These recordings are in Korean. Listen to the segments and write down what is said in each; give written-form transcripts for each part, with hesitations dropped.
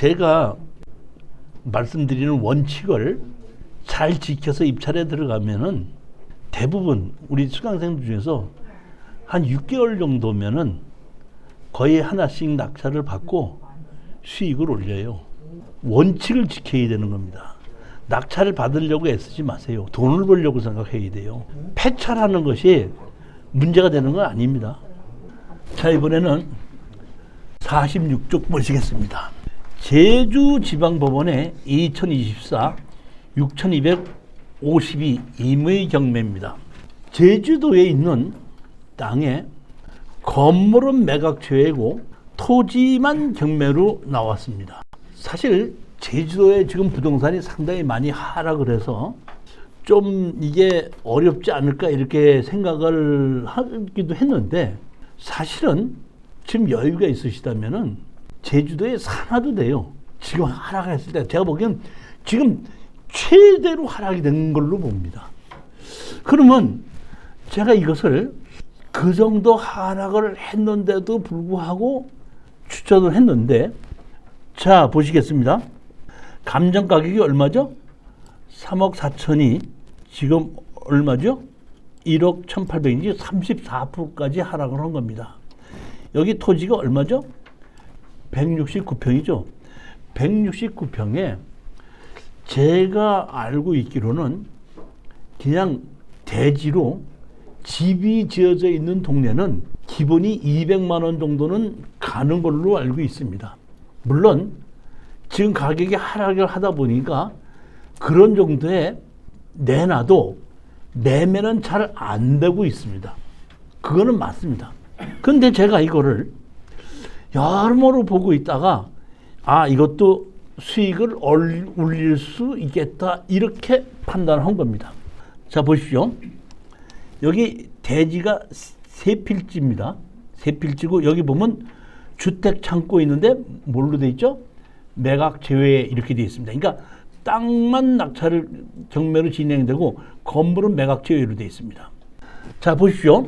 제가 말씀드리는 원칙을 잘 지켜서 입찰에 들어가면은 대부분 우리 수강생들 중에서 한 6개월 정도면은 거의 하나씩 낙찰을 받고 수익을 올려요. 원칙을 지켜야 되는 겁니다. 낙찰을 받으려고 애쓰지 마세요. 돈을 벌려고 생각해야 돼요. 폐찰하는 것이 문제가 되는 건 아닙니다. 자, 이번에는 46쪽 보시겠습니다. 제주지방법원의 2024 6252 임의 경매입니다. 제주도에 있는 땅에 건물은 매각처이고 토지만 경매로 나왔습니다. 사실 제주도에 지금 부동산이 상당히 많이 하락을 해서 좀 이게 어렵지 않을까 이렇게 생각을 하기도 했는데, 사실은 지금 여유가 있으시다면은 제주도에 사놔도 돼요. 지금 하락했을 때 제가 보기엔 지금 최대로 하락이 된 걸로 봅니다. 그러면 제가 이것을 그 정도 하락을 했는데도 불구하고 추천을 했는데, 자 보시겠습니다. 감정 가격이 얼마죠? 3억 4천이 지금 얼마죠? 1억 1,800인지 34%까지 하락을 한 겁니다. 여기 토지가 얼마죠? 169평이죠. 169평에 제가 알고 있기로는 그냥 대지로 집이 지어져 있는 동네는 기본이 200만 원 정도는 가는 걸로 알고 있습니다. 물론 지금 가격이 하락을 하다 보니까 그런 정도에 내놔도 매매는 잘 안 되고 있습니다. 그거는 맞습니다. 근데 제가 이거를 여러모로 보고 있다가 이것도 수익을 올릴 수 있겠다 이렇게 판단한 겁니다. 자 보십시오. 여기 대지가 세 필지입니다. 세 필지고 여기 보면 주택 창고 있는데 뭘로 돼 있죠? 매각 제외 이렇게 돼 있습니다. 그러니까 땅만 낙찰을 경매로 진행되고 건물은 매각 제외로 돼 있습니다. 자 보십시오.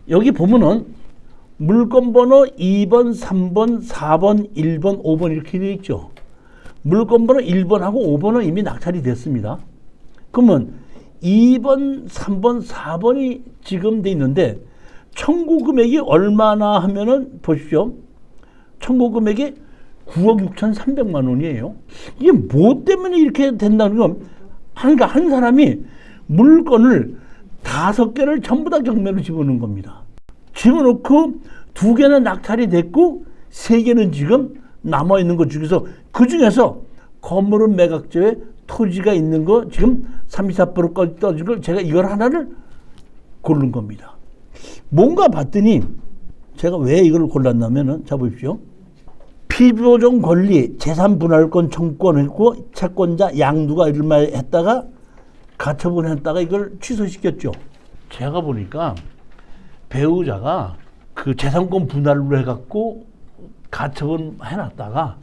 여기 보면은 물건 번호 2번, 3번, 4번, 1번, 5번 이렇게 돼 있죠. 물건 번호 1번하고 5번은 이미 낙찰이 됐습니다. 그러면 2번, 3번, 4번이 지금 돼 있는데 청구 금액이 얼마나 하면은 보십시오. 청구 금액이 9억 6,300만 원이에요. 이게 뭐 때문에 이렇게 된다는 건, 그러니까 한 사람이 물건을 5개를 전부 다 경매로 집어넣은 겁니다. 집어넣고 2개는 낙찰이 됐고 3개는 지금 남아있는 것 중에서, 그 중에서 건물은 매각제외 토지가 있는 거 지금 34%까지 떨어진 걸 제가 이걸 하나를 고른 겁니다. 뭔가 봤더니 제가 왜 이걸 골랐냐면은, 자 보십시오. 피보존 권리, 재산 분할권 청구권을 했고 채권자 양도가 이런 말 했다가 가처분 했다가 이걸 취소시켰죠. 제가 보니까 배우자가 그 재산권 분할로 해갖고 가처분 해놨다가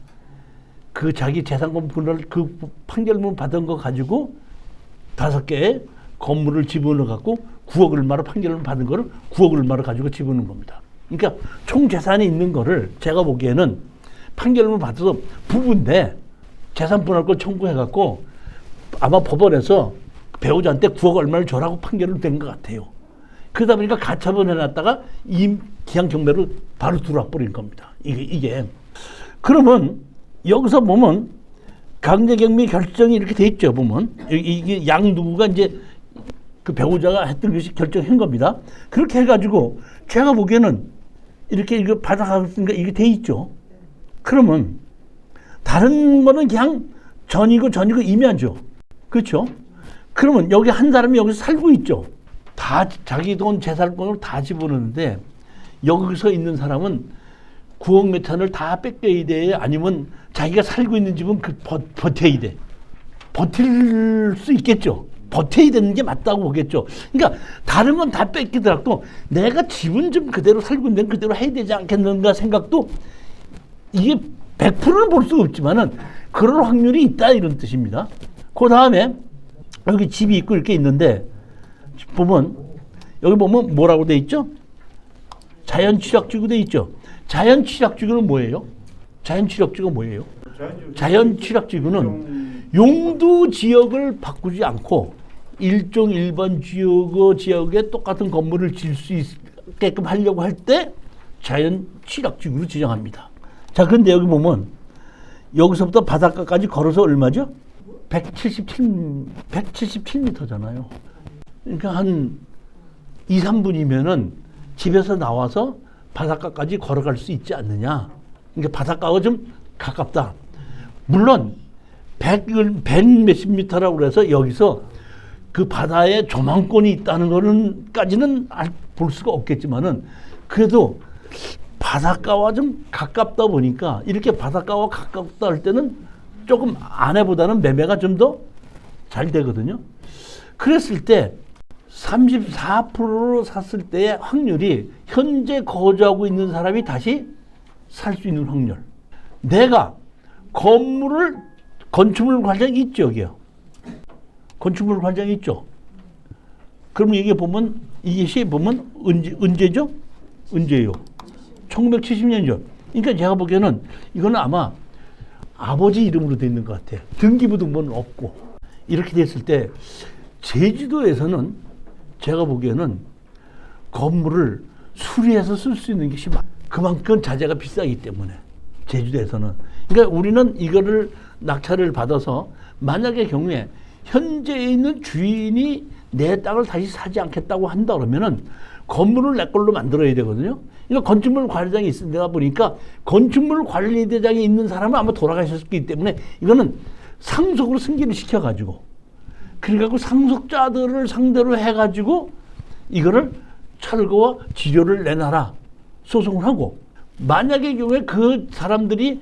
그 자기 재산권 분할 그 판결문 받은 거 가지고 5개의 건물을 집어넣어갖고 9억 얼마로 판결문 받은 거를 9억 얼마로 가지고 집어넣은 겁니다. 그러니까 총 재산이 있는 거를 제가 보기에는 판결문 받아서 부부인데 재산 분할권 청구해갖고 아마 법원에서 배우자한테 9억 얼마를 줘라고 판결을 된 것 같아요. 그러다 보니까 가처분 해놨다가 기한 경매로 바로 들어와 버린 겁니다. 이게. 그러면 여기서 보면 강제경매 결정이 이렇게 돼 있죠. 보면 이게 양누가 이제 그 배우자가 했던 것이 결정한 겁니다. 그렇게 해가지고 제가 보기에는 이렇게 이거 받아갔으니까 이게 돼 있죠. 그러면 다른 거는 그냥 전이고 임야죠. 그렇죠? 그러면 여기 한 사람이 여기서 살고 있죠. 다 자기 돈 재산권을 다 집어넣는데 여기서 있는 사람은 9억 몇 천을 다 뺏겨야 돼? 아니면 자기가 살고 있는 집은 버텨야 돼? 버틸 수 있겠죠. 버텨야 되는 게 맞다고 보겠죠. 그러니까 다른 건 다 뺏기더라도 내가 집은 좀 그대로 살고 있는 그대로 해야 되지 않겠는가 생각도, 이게 100%는 볼 수가 없지만은 그럴 확률이 있다 이런 뜻입니다. 그 다음에 여기 집이 있고 이렇게 있는데 보면 여기 보면 뭐라고 돼 있죠? 자연취약지구 돼 있죠. 자연취약지구는 뭐예요? 자연취약지구가 뭐예요? 자연 취락지구는 용도 지역을 바꾸지 않고 일종 일반 지역에 똑같은 건물을 지을 수 있게끔 하려고 할 때 자연 취락지구로 지정합니다. 자, 그런데 여기 보면 여기서부터 바닷가까지 걸어서 얼마죠? 177m잖아요. 그러니까 한 2, 3분이면은 집에서 나와서 바닷가까지 걸어갈 수 있지 않느냐. 그러니까 바닷가가 좀 가깝다. 물론 100 몇십 미터라고 그래서 여기서 그 바다에 조망권이 있다는 거는까지는 볼 수가 없겠지만은 그래도 바닷가와 좀 가깝다 보니까 이렇게 바닷가와 가깝다 할 때는 조금 아내보다는 매매가 좀 더 잘 되거든요. 그랬을 때 34%로 샀을 때의 확률이 현재 거주하고 있는 사람이 다시 살 수 있는 확률. 내가 건축물 관장 있죠, 여기요. 건축물 관장 있죠. 그럼 이게 보면 이것이 보면 언제죠? 언제요? 1970년이죠. 그러니까 제가 보기에는 이거는 아마 아버지 이름으로 돼 있는 것 같아요. 등기부등본은 없고. 이렇게 됐을 때 제주도에서는 제가 보기에는 건물을 수리해서 쓸 수 있는 것이 그만큼 자재가 비싸기 때문에 제주도에서는. 그러니까 우리는 이거를 낙찰을 받아서 만약의 경우에 현재 있는 주인이 내 땅을 다시 사지 않겠다고 한다 그러면은 건물을 내 걸로 만들어야 되거든요. 그러니까 건축물 관리대장이 있다 보니까 건축물 관리대장이 있는 사람은 아마 돌아가셨기 때문에 이거는 상속으로 승계를 시켜가지고 그래갖고 상속자들을 상대로 해가지고 이거를 철거와 지료를 내놔라 소송을 하고 만약의 경우에 그 사람들이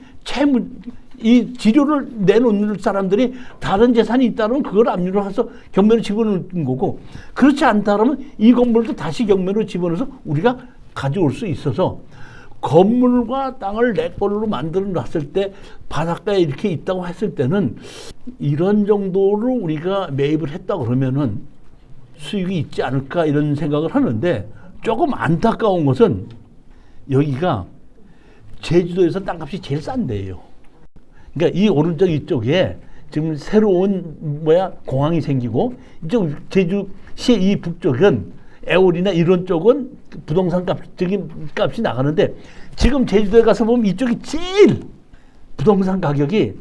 이 지료를 내놓는 사람들이 다른 재산이 있다면 그걸 압류를 해서 경매로 집어넣는 거고 그렇지 않다 그러면 이 건물도 다시 경매로 집어넣어서 우리가 가져올 수 있어서 건물과 땅을 내 걸로 만들어 놨을 때 바닷가에 이렇게 있다고 했을 때는 이런 정도로 우리가 매입을 했다 그러면은 수익이 있지 않을까 이런 생각을 하는데 조금 안타까운 것은 여기가 제주도에서 땅값이 제일 싼 데예요. 그러니까 이 오른쪽 이쪽에 지금 새로운 공항이 생기고 이쪽 제주시 이 북쪽은 애월이나 이런 쪽은 부동산 값이 나가는데 지금 제주도에 가서 보면 이쪽이 제일 부동산 가격이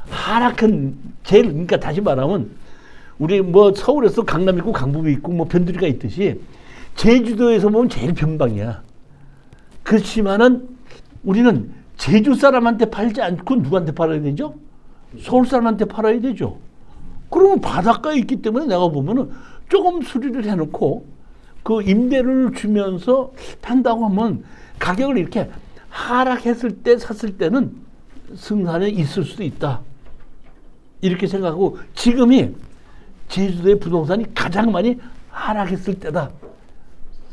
하락한 그러니까 다시 말하면 우리 서울에서 강남 있고 강북이 있고 변두리가 있듯이 제주도에서 보면 제일 변방이야. 그렇지만은 우리는 제주 사람한테 팔지 않고 누구한테 팔아야 되죠? 서울 사람한테 팔아야 되죠. 그러면 바닷가에 있기 때문에 내가 보면은 조금 수리를 해놓고 그 임대료를 주면서 판다고 하면 가격을 이렇게 하락했을 때 샀을 때는 승산에 있을 수도 있다. 이렇게 생각하고 지금이 제주도의 부동산이 가장 많이 하락했을 때다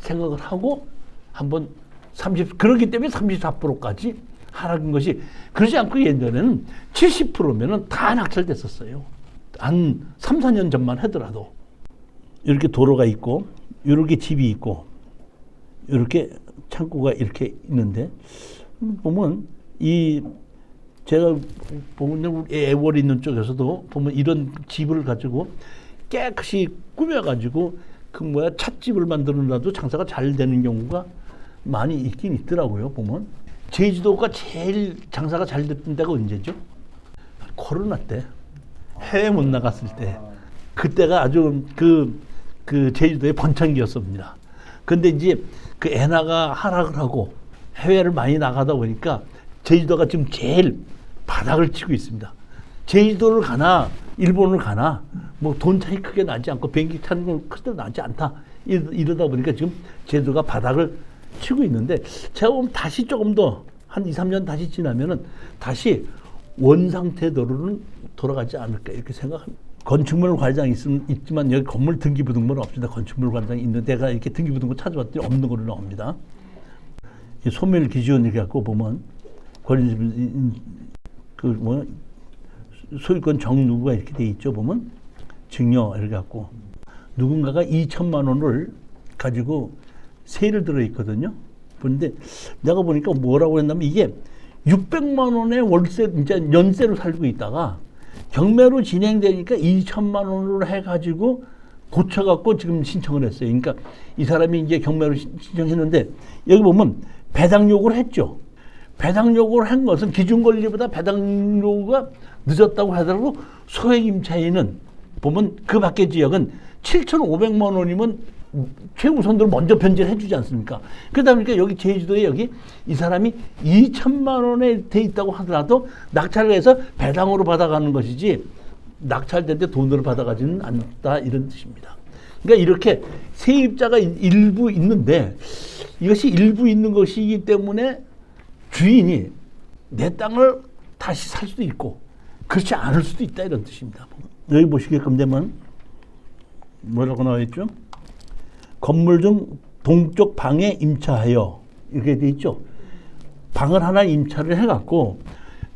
생각을 하고 한번 그렇기 때문에 34%까지 하락한 것이 그러지 않고 예전에는 70%면은 다 낙찰됐었어요. 한 3, 4년 전만 하더라도 이렇게 도로가 있고 이렇게 집이 있고 이렇게 창고가 이렇게 있는데 보면 제가 보면 애월 있는 쪽에서도 보면 이런 집을 가지고 깨끗이 꾸며가지고 찻집을 만들어놔도 장사가 잘 되는 경우가 많이 있긴 있더라고요. 보면 제주도가 제일 장사가 잘 됐던 데가 언제죠? 코로나 때 해외 못 나갔을 때 그때가 아주 그 제주도의 번창기였습니다. 근데 이제 그 엔화가 하락을 하고 해외를 많이 나가다 보니까 제주도가 지금 제일 바닥을 치고 있습니다. 제주도를 가나 일본을 가나 돈 차이 크게 나지 않고 비행기 타는 건 크게 나지 않다. 이러다 보니까 지금 제주도가 바닥을 치고 있는데 제가 보면 다시 조금 더 한 2, 3년 다시 지나면은 다시 원상태도로는 돌아가지 않을까 이렇게 생각합니다. 건축물 관장이 있지만 여기 건물 등기부등본은 없습니다. 건축물 관장이 있는 데가 이렇게 등기부등본 찾아봤더니 없는 걸로 나옵니다. 소멸 기준 이렇게 갖고 보면 소유권 정누구가 이렇게 돼 있죠. 보면 증여 이렇게 갖고 누군가가 2천만 원을 가지고 세를 들어 있거든요. 그런데 내가 보니까 뭐라고 했냐면 이게 600만 원의 월세, 이제 연세로 살고 있다가 경매로 진행되니까 2천만 원으로 해가지고 고쳐갖고 지금 신청을 했어요. 그러니까 이 사람이 이제 경매로 신청했는데 여기 보면 배당 요구를 했죠. 배당 요구를 한 것은 기준 권리보다 배당 요구가 늦었다고 하더라도 소액 임차인은 보면 그 밖의 지역은 7,500만 원이면 최우선으로 먼저 변제를 해주지 않습니까? 그러다 보니까 여기 제주도에 여기 이 사람이 2천만 원에 돼 있다고 하더라도 낙찰을 해서 배당으로 받아가는 것이지 낙찰될 때 돈으로 받아가지는 않다 이런 뜻입니다. 그러니까 이렇게 세입자가 일부 있는데 이것이 일부 있는 것이기 때문에 주인이 내 땅을 다시 살 수도 있고 그렇지 않을 수도 있다 이런 뜻입니다. 여기 보시게끔 되면 뭐라고 나와 있죠? 건물 중 동쪽 방에 임차하여 이렇게 돼 있죠. 방을 하나 임차를 해갖고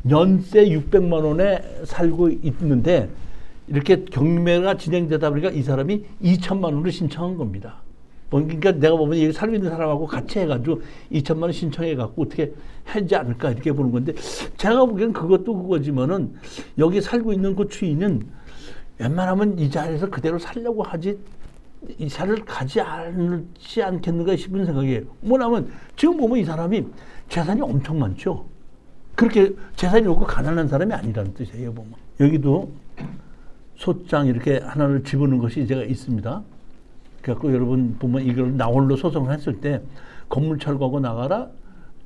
연세 600만 원에 살고 있는데 이렇게 경매가 진행되다 보니까 이 사람이 2천만 원을 신청한 겁니다. 그러니까 내가 보면 여기 살고 있는 사람하고 같이 해가지고 2천만 원 신청해갖고 어떻게 하지 않을까 이렇게 보는 건데 제가 보기엔 그것도 그거지만은 여기 살고 있는 그 주인은 웬만하면 이 자리에서 그대로 살려고 하지 이사를 가지 않지 않겠는가 싶은 생각이에요. 뭐냐면 지금 보면 이 사람이 재산이 엄청 많죠. 그렇게 재산이 없고 가난한 사람이 아니라는 뜻이에요. 보면 여기도 소장 이렇게 하나를 집어넣은 것이 제가 있습니다. 그래갖고 여러분 보면 이걸 나홀로 소송을 했을 때 건물 철거하고 나가라,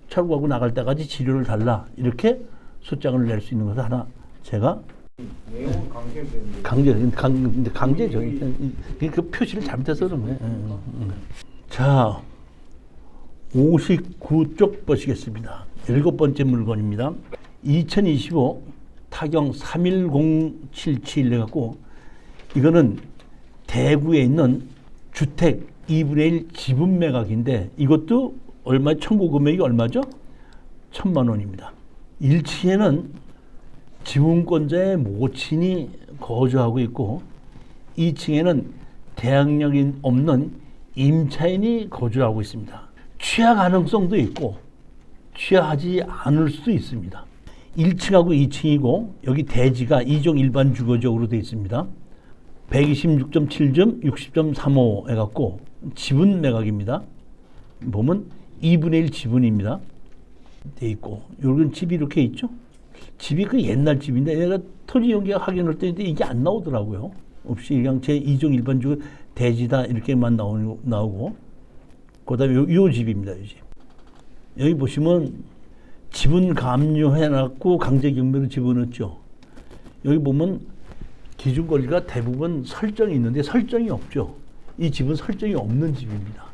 철거하고 나갈 때까지 지료를 달라 이렇게 소장을 낼 수 있는 것을 하나 제가 내용은 강제죠. 그 표시를 잘못해서 그런 거예요. 자, 59쪽 보시겠습니다. 7번째 물건입니다. 2025 타경 31077 해갖고 이거는 대구에 있는 주택 2분의 1 지분 매각인데 이것도 얼마 청구 금액이 얼마죠? 1,000만 원입니다. 1층에는 지분권자의 모친이 거주하고 있고 2층에는 대항력이 없는 임차인이 거주하고 있습니다. 취하 가능성도 있고 취하하지 않을 수도 있습니다. 1층하고 2층이고 여기 대지가 2종 일반 주거지역으로 되어 있습니다. 126.7점 60.35 해갖고 지분 매각입니다. 보면 2분의 1 지분입니다. 돼 있고 여기는 집이 이렇게 있죠. 집이 그 옛날 집인데 내가 토지 연계가 확인할 때 이게 안 나오더라고요. 없이 그냥 제 2종 일반 주거 대지다 이렇게만 나오고 그다음에 요 집입니다. 이 집. 여기 보시면 지분 감료해놨고 강제 경매로 집어넣었죠. 여기 보면 기준 권리가 대부분 설정이 있는데 설정이 없죠. 이 집은 설정이 없는 집입니다.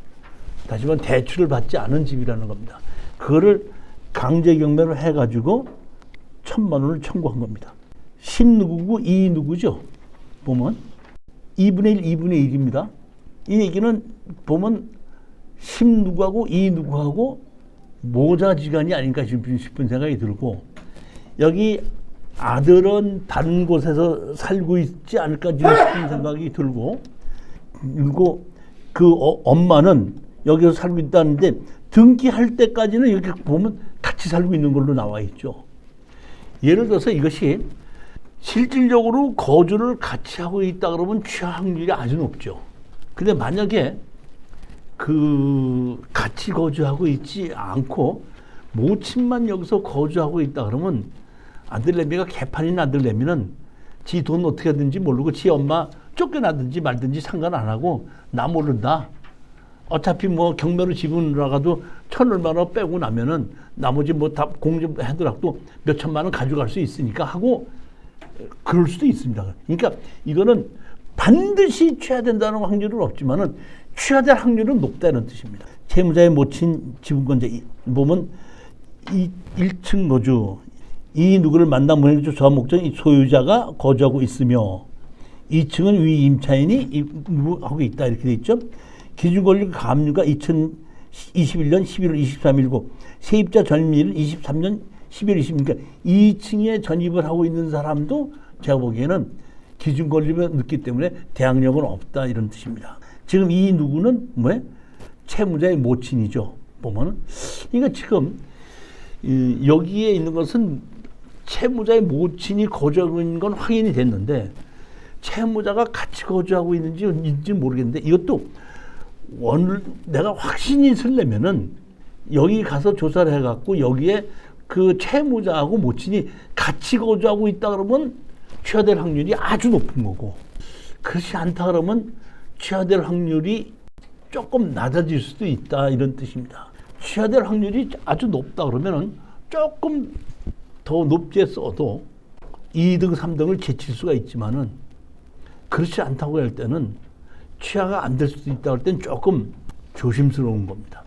다시 말해 대출을 받지 않은 집이라는 겁니다. 그거를 강제 경매로 해가지고 1,000만 원을 청구한 겁니다. 10 누구고 2 누구죠? 보면 2분의 1, 2분의 1입니다. 이 얘기는 보면 10 누구하고 2 누구하고 모자지간이 아닌가 싶은 생각이 들고 여기 아들은 다른 곳에서 살고 있지 않을까 싶은 생각이 들고 그리고 그 엄마는 여기서 살고 있다는데 등기할 때까지는 이렇게 보면 같이 살고 있는 걸로 나와 있죠. 예를 들어서 이것이 실질적으로 거주를 같이 하고 있다 그러면 취하 확률이 아주 높죠. 근데 만약에 그 같이 거주하고 있지 않고 모친만 여기서 거주하고 있다 그러면 아들내미가 개판인 아들내미는 지 돈 어떻게 하든지 모르고 지 엄마 쫓겨나든지 말든지 상관 안 하고 나 모른다. 어차피 뭐 경매로 지분 나가도 1,000얼마 원 빼고 나면은 나머지 뭐 다 공제하더라도 몇 천만 원 가져갈 수 있으니까 하고 그럴 수도 있습니다. 그러니까 이거는 반드시 취하된다는 확률은 없지만은 취하될 확률은 높다는 뜻입니다. 채무자의 모친 지분권자 보면 이 1층 거주 이 누구를 만나 보내줘 조합 목적 이 소유자가 거주하고 있으며 2층은 위 임차인이 하고 있다 이렇게 돼 있죠. 기준권리 감류가 2021년 11월 23일고 세입자 전입일은 23년 12월 20일 그러니까 2층에 전입을 하고 있는 사람도 제가 보기에는 기준권리를 넣기 때문에 대항력은 없다 이런 뜻입니다. 지금 이 누구는 뭐예요? 채무자의 모친이죠. 보면은 그러니까 지금 여기에 있는 것은 채무자의 모친이 거주하는 건 확인이 됐는데 채무자가 같이 거주하고 있는지 모르겠는데 이것도 내가 확신이 있으려면은 여기 가서 조사를 해갖고 여기에 그 채무자하고 모친이 같이 거주하고 있다 그러면 취하될 확률이 아주 높은 거고, 그렇지 않다 그러면 취하될 확률이 조금 낮아질 수도 있다, 이런 뜻입니다. 취하될 확률이 아주 높다 그러면은 조금 더 높게 써도 2등, 3등을 제칠 수가 있지만은 그렇지 않다고 할 때는 취하가 안 될 수도 있다고 할 때는 조금 조심스러운 겁니다.